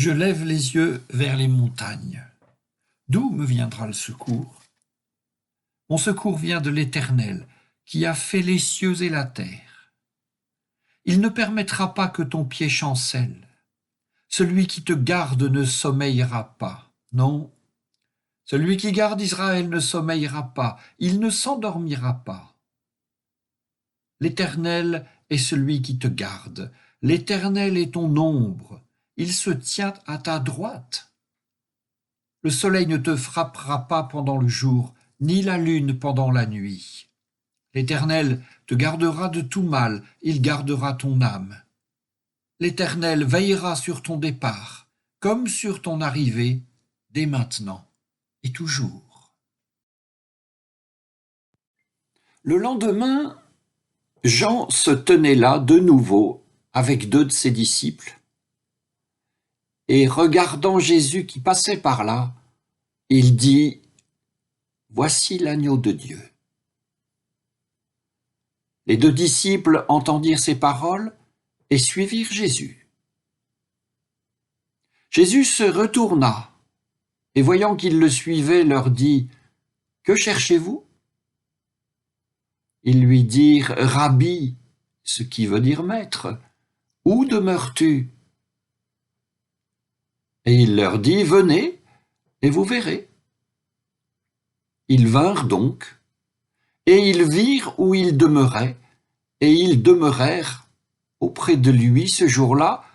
Je lève les yeux vers les montagnes. D'où me viendra le secours? Mon secours vient de l'Éternel, qui a fait les cieux et la terre. Il ne permettra pas que ton pied chancelle. Celui qui te garde ne sommeillera pas. Non, celui qui garde Israël ne sommeillera pas, il ne s'endormira pas. L'Éternel est celui qui te garde. L'Éternel est ton ombre. Il se tient à ta droite. Le soleil ne te frappera pas pendant le jour, ni la lune pendant la nuit. L'Éternel te gardera de tout mal, il gardera ton âme. L'Éternel veillera sur ton départ, comme sur ton arrivée, dès maintenant et toujours. Le lendemain, Jean se tenait là de nouveau avec 2 de ses disciples, et regardant Jésus qui passait par là, il dit « Voici l'agneau de Dieu ». Les 2 disciples entendirent ces paroles et suivirent Jésus. Jésus se retourna et voyant qu'ils le suivaient, leur dit « Que cherchez-vous » Ils lui dirent « Rabbi », ce qui veut dire maître, « où demeures-tu » Et il leur dit « Venez et vous verrez ». Ils vinrent donc, et ils virent où il demeurait, et ils demeurèrent auprès de lui ce jour-là.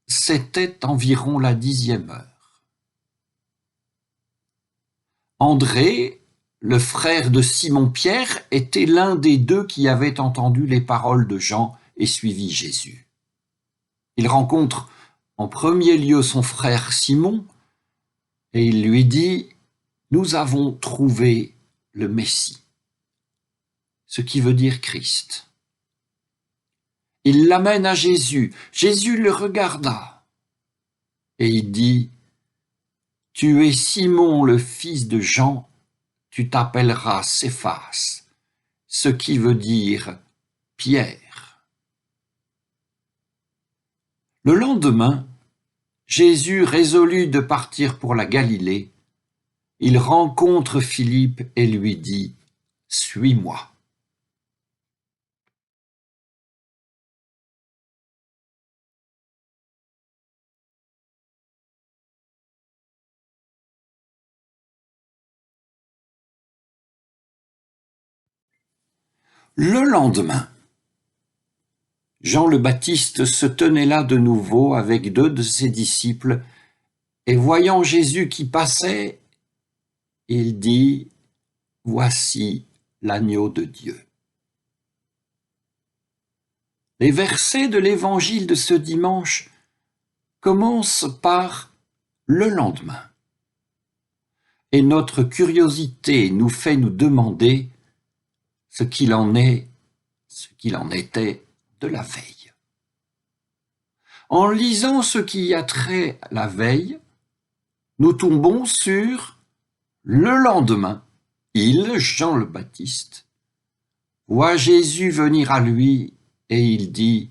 C'était environ la 10e heure. André, le frère de Simon-Pierre, était l'un des 2 qui avaient entendu les paroles de Jean et suivi Jésus. Il rencontre en premier lieu son frère Simon, et il lui dit « Nous avons trouvé le Messie », ce qui veut dire Christ. Il l'amène à Jésus. Jésus le regarda, et il dit « Tu es Simon le fils de Jean, tu t'appelleras Céphas », ce qui veut dire Pierre. Le lendemain, Jésus résolut de partir pour la Galilée. Il rencontre Philippe et lui dit « Suis-moi ». Le lendemain, Jean le Baptiste se tenait là de nouveau avec 2 de ses disciples, et voyant Jésus qui passait, il dit « Voici l'agneau de Dieu ». Les versets de l'évangile de ce dimanche commencent par « le lendemain ». Et notre curiosité nous fait nous demander ce qu'il en était de la veille. En lisant ce qui a trait à la veille, nous tombons sur le lendemain. Il, Jean le Baptiste, voit Jésus venir à lui et il dit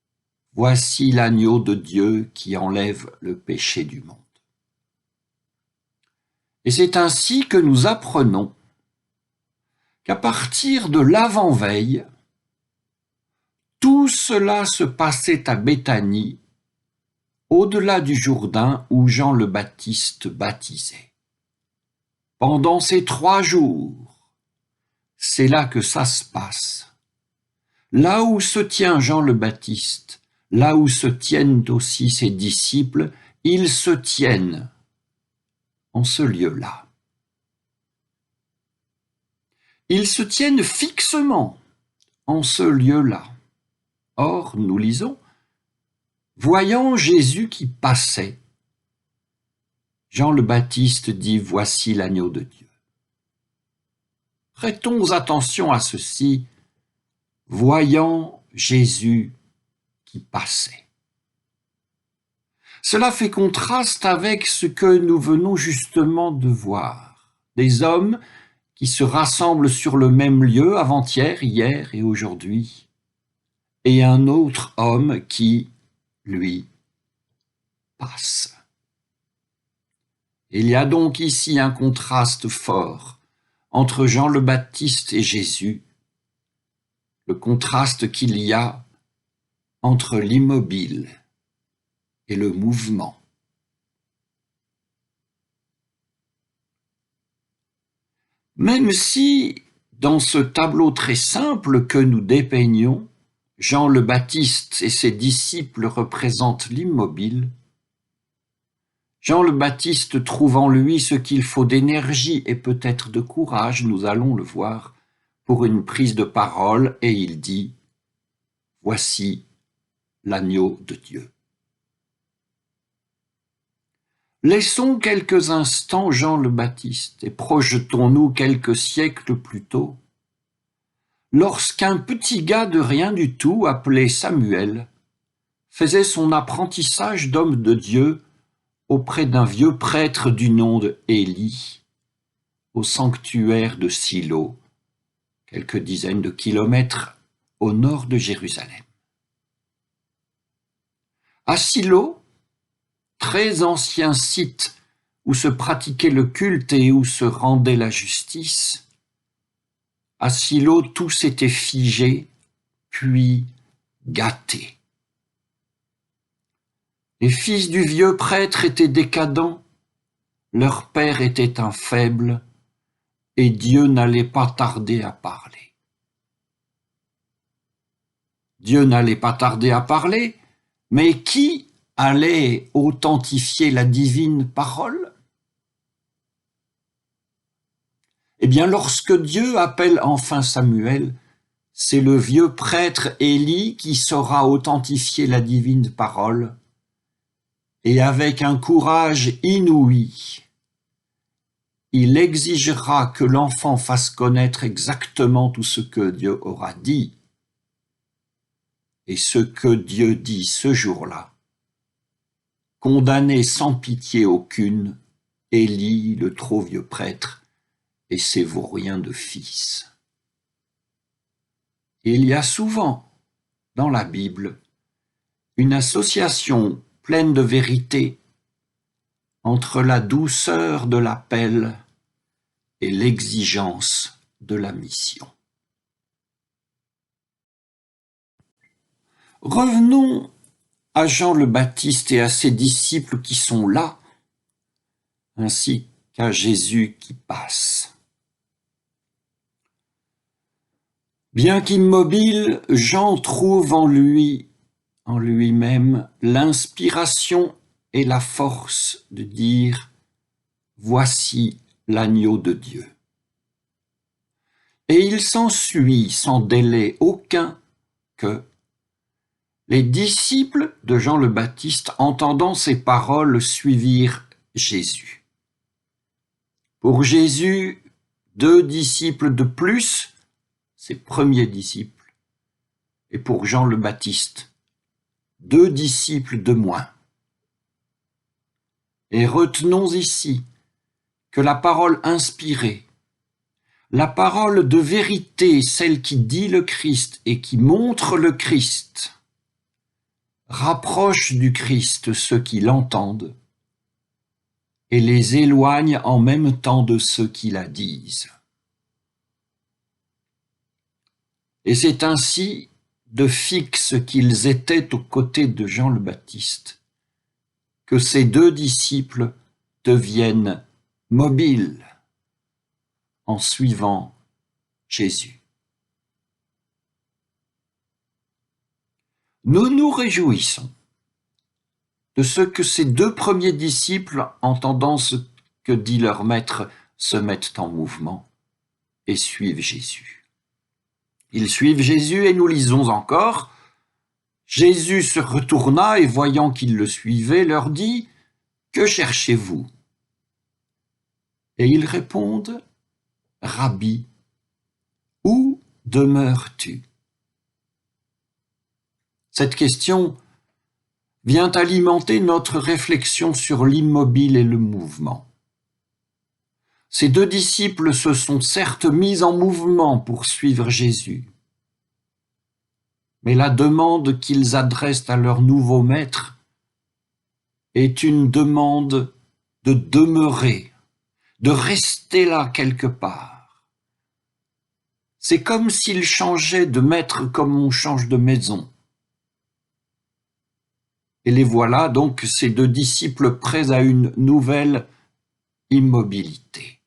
« Voici l'agneau de Dieu qui enlève le péché du monde ». Et c'est ainsi que nous apprenons qu'à partir de l'avant-veille, tout cela se passait à Béthanie, au-delà du Jourdain où Jean le Baptiste baptisait. Pendant ces 3 jours, c'est là que ça se passe. Là où se tient Jean le Baptiste, là où se tiennent aussi ses disciples, ils se tiennent en ce lieu-là. Ils se tiennent fixement en ce lieu-là. Or, nous lisons, voyant Jésus qui passait, Jean le Baptiste dit « Voici l'agneau de Dieu ». Prêtons attention à ceci, voyant Jésus qui passait. Cela fait contraste avec ce que nous venons justement de voir. Des hommes qui se rassemblent sur le même lieu avant-hier, hier et aujourd'hui, et un autre homme qui, lui, passe. Il y a donc ici un contraste fort entre Jean le Baptiste et Jésus, le contraste qu'il y a entre l'immobile et le mouvement. Même si, dans ce tableau très simple que nous dépeignons, Jean le Baptiste et ses disciples représentent l'immobile, Jean le Baptiste trouve en lui ce qu'il faut d'énergie et peut-être de courage, nous allons le voir, pour une prise de parole, et il dit « Voici l'agneau de Dieu ». Laissons quelques instants Jean le Baptiste et projetons-nous quelques siècles plus tôt, lorsqu'un petit gars de rien du tout appelé Samuel faisait son apprentissage d'homme de Dieu auprès d'un vieux prêtre du nom de Élie, au sanctuaire de Silo, quelques dizaines de kilomètres au nord de Jérusalem. À Silo, très ancien site où se pratiquait le culte et où se rendait la justice, à Silo, tout s'était figé, puis gâté. Les fils du vieux prêtre étaient décadents, leur père était un faible, et Dieu n'allait pas tarder à parler. Dieu n'allait pas tarder à parler, mais qui allait authentifier la divine parole? Eh bien, lorsque Dieu appelle enfin Samuel, c'est le vieux prêtre Élie qui saura authentifier la divine parole, et avec un courage inouï, il exigera que l'enfant fasse connaître exactement tout ce que Dieu aura dit. Et ce que Dieu dit ce jour-là, condamné sans pitié aucune, Élie, le trop vieux prêtre, et ses vauriens de fils. Il y a souvent, dans la Bible, une association pleine de vérité entre la douceur de l'appel et l'exigence de la mission. Revenons à Jean le Baptiste et à ses disciples qui sont là, ainsi qu'à Jésus qui passe. Bien qu'immobile, Jean trouve en lui-même, l'inspiration et la force de dire « Voici l'agneau de Dieu ». Et il s'ensuit sans délai aucun que les disciples de Jean le Baptiste, entendant ces paroles, suivirent Jésus. Pour Jésus, 2 disciples de plus, ses premiers disciples, et pour Jean le Baptiste, 2 disciples de moins. Et retenons ici que la parole inspirée, la parole de vérité, celle qui dit le Christ et qui montre le Christ, rapproche du Christ ceux qui l'entendent et les éloigne en même temps de ceux qui la disent. Et c'est ainsi, de fixe qu'ils étaient aux côtés de Jean le Baptiste, que ces 2 disciples deviennent mobiles en suivant Jésus. Nous nous réjouissons de ce que ces 2 premiers disciples, entendant ce que dit leur maître, se mettent en mouvement et suivent Jésus. Ils suivent Jésus et nous lisons encore « Jésus se retourna et voyant qu'ils le suivaient, leur dit « Que cherchez-vous » Et ils répondent « Rabbi, où demeures-tu » Cette question vient alimenter notre réflexion sur l'immobile et le mouvement. Ces 2 disciples se sont certes mis en mouvement pour suivre Jésus, mais la demande qu'ils adressent à leur nouveau maître est une demande de demeurer, de rester là quelque part. C'est comme s'il changeait de maître comme on change de maison. Et les voilà donc, ces deux disciples, prêts à une nouvelle immobilité.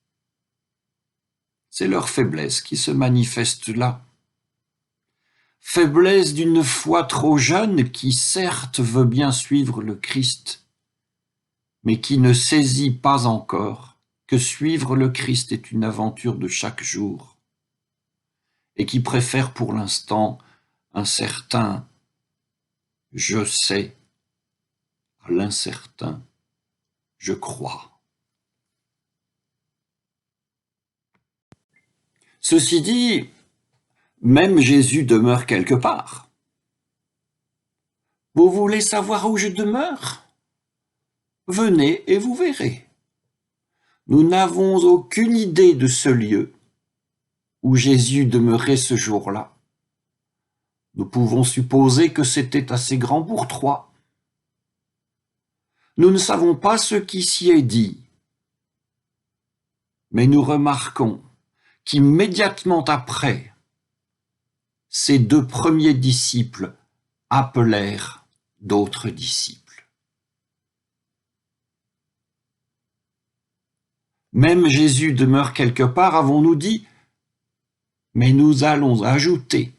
C'est leur faiblesse qui se manifeste là. Faiblesse d'une foi trop jeune qui certes veut bien suivre le Christ, mais qui ne saisit pas encore que suivre le Christ est une aventure de chaque jour, et qui préfère pour l'instant un certain « je sais » à l'incertain « je crois ». Ceci dit, même Jésus demeure quelque part. Vous voulez savoir où je demeure? Venez et vous verrez. Nous n'avons aucune idée de ce lieu où Jésus demeurait ce jour-là. Nous pouvons supposer que c'était assez grand pour trois. Nous ne savons pas ce qui s'y est dit, mais nous remarquons qu'immédiatement après, ces deux premiers disciples appelèrent d'autres disciples. Même Jésus demeure quelque part, avons-nous dit, mais nous allons ajouter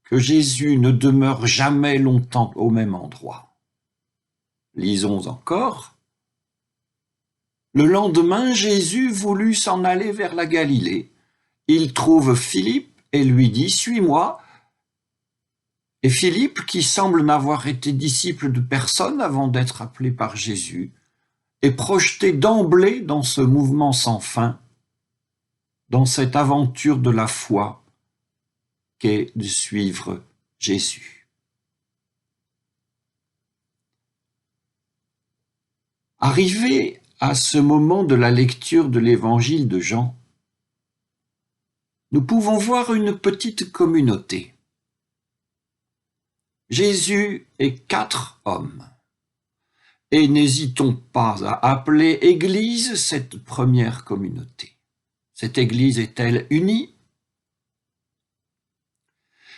que Jésus ne demeure jamais longtemps au même endroit. Lisons encore. Le lendemain, Jésus voulut s'en aller vers la Galilée. Il trouve Philippe et lui dit « Suis-moi ». Et Philippe, qui semble n'avoir été disciple de personne avant d'être appelé par Jésus, est projeté d'emblée dans ce mouvement sans fin, dans cette aventure de la foi qu'est de suivre Jésus. Arrivé à ce moment de la lecture de l'évangile de Jean, nous pouvons voir une petite communauté. Jésus et 4 hommes. Et n'hésitons pas à appeler Église cette première communauté. Cette Église est-elle unie?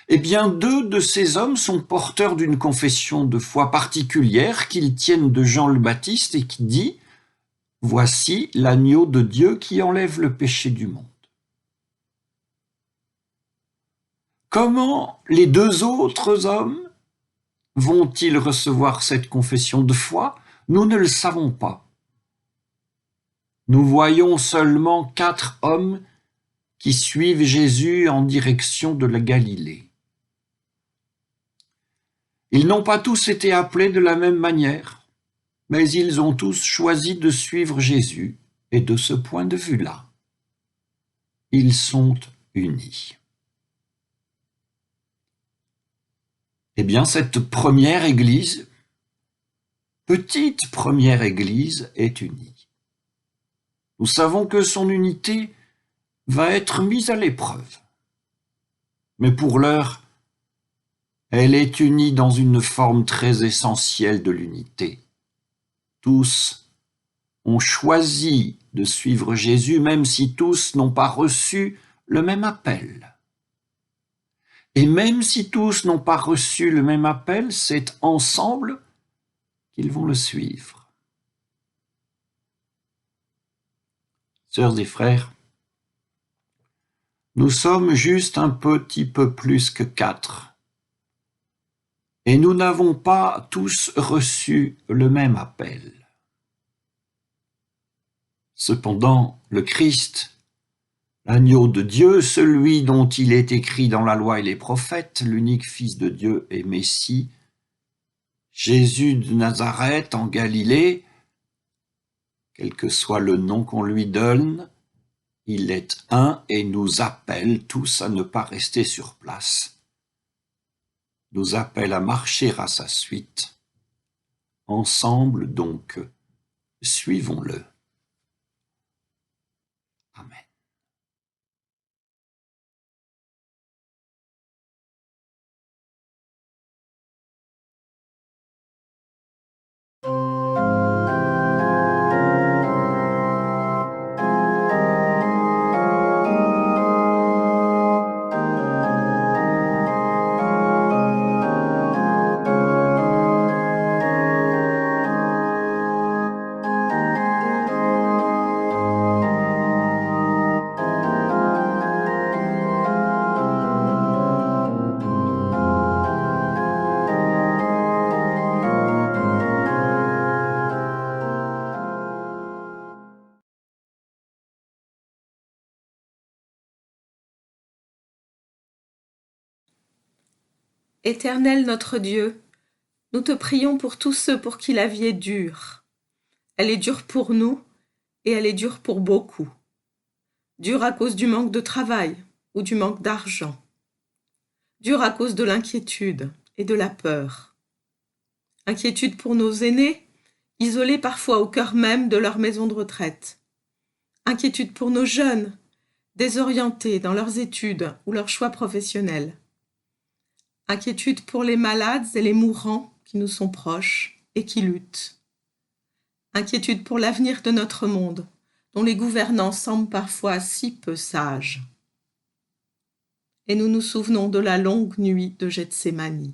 Eh bien, 2 de ces hommes sont porteurs d'une confession de foi particulière qu'ils tiennent de Jean le Baptiste et qui dit « Voici l'agneau de Dieu qui enlève le péché du monde ». Comment les 2 autres hommes vont-ils recevoir cette confession de foi? Nous ne le savons pas. Nous voyons seulement 4 hommes qui suivent Jésus en direction de la Galilée. Ils n'ont pas tous été appelés de la même manière, mais ils ont tous choisi de suivre Jésus, et de ce point de vue-là, ils sont unis. Eh bien, cette première Église, petite première Église, est unie. Nous savons que son unité va être mise à l'épreuve. Mais pour l'heure, elle est unie dans une forme très essentielle de l'unité. Tous ont choisi de suivre Jésus, même si tous n'ont pas reçu le même appel. Et même si tous n'ont pas reçu le même appel, c'est ensemble qu'ils vont le suivre. Sœurs et frères, nous sommes juste un petit peu plus que 4. Et nous n'avons pas tous reçu le même appel. Cependant, le Christ, l'agneau de Dieu, celui dont il est écrit dans la loi et les prophètes, l'unique Fils de Dieu et Messie, Jésus de Nazareth en Galilée, quel que soit le nom qu'on lui donne, il est un et nous appelle tous à ne pas rester sur place, nous appelle à marcher à sa suite. Ensemble donc, suivons-le. Amen. Éternel notre Dieu, nous te prions pour tous ceux pour qui la vie est dure. Elle est dure pour nous et elle est dure pour beaucoup. Dure à cause du manque de travail ou du manque d'argent. Dure à cause de l'inquiétude et de la peur. Inquiétude pour nos aînés, isolés parfois au cœur même de leur maison de retraite. Inquiétude pour nos jeunes, désorientés dans leurs études ou leurs choix professionnels. Inquiétude pour les malades et les mourants qui nous sont proches et qui luttent. Inquiétude pour l'avenir de notre monde, dont les gouvernants semblent parfois si peu sages. Et nous nous souvenons de la longue nuit de Gethsémani.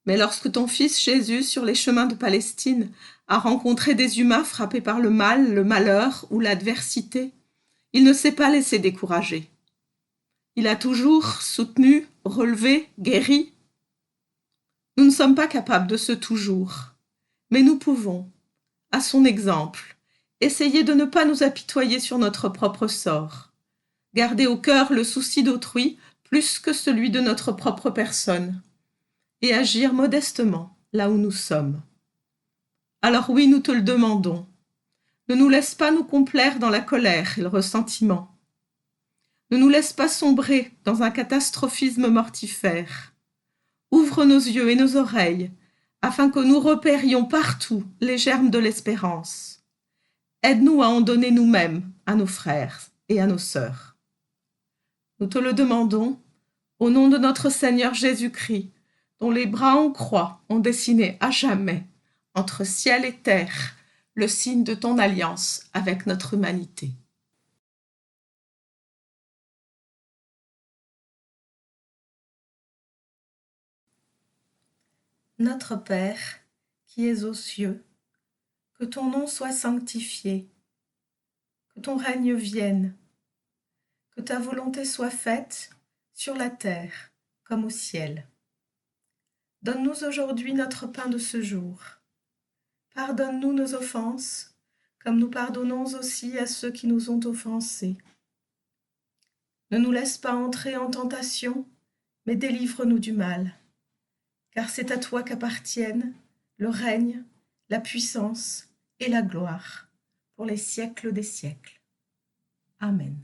Mais lorsque ton fils Jésus, sur les chemins de Palestine, a rencontré des humains frappés par le mal, le malheur ou l'adversité, il ne s'est pas laissé décourager. Il a toujours soutenu, relevé, guéri. Nous ne sommes pas capables de ce toujours, mais nous pouvons, à son exemple, essayer de ne pas nous apitoyer sur notre propre sort, garder au cœur le souci d'autrui plus que celui de notre propre personne, et agir modestement là où nous sommes. Alors oui, nous te le demandons. Ne nous laisse pas nous complaire dans la colère et le ressentiment. Ne nous laisse pas sombrer dans un catastrophisme mortifère. Ouvre nos yeux et nos oreilles, afin que nous repérions partout les germes de l'espérance. Aide-nous à en donner nous-mêmes à nos frères et à nos sœurs. Nous te le demandons, au nom de notre Seigneur Jésus-Christ, dont les bras en croix ont dessiné à jamais, entre ciel et terre, le signe de ton alliance avec notre humanité. Notre Père, qui es aux cieux, que ton nom soit sanctifié, que ton règne vienne, que ta volonté soit faite sur la terre comme au ciel. Donne-nous aujourd'hui notre pain de ce jour. Pardonne-nous nos offenses, comme nous pardonnons aussi à ceux qui nous ont offensés. Ne nous laisse pas entrer en tentation, mais délivre-nous du mal. Car c'est à toi qu'appartiennent le règne, la puissance et la gloire pour les siècles des siècles. Amen.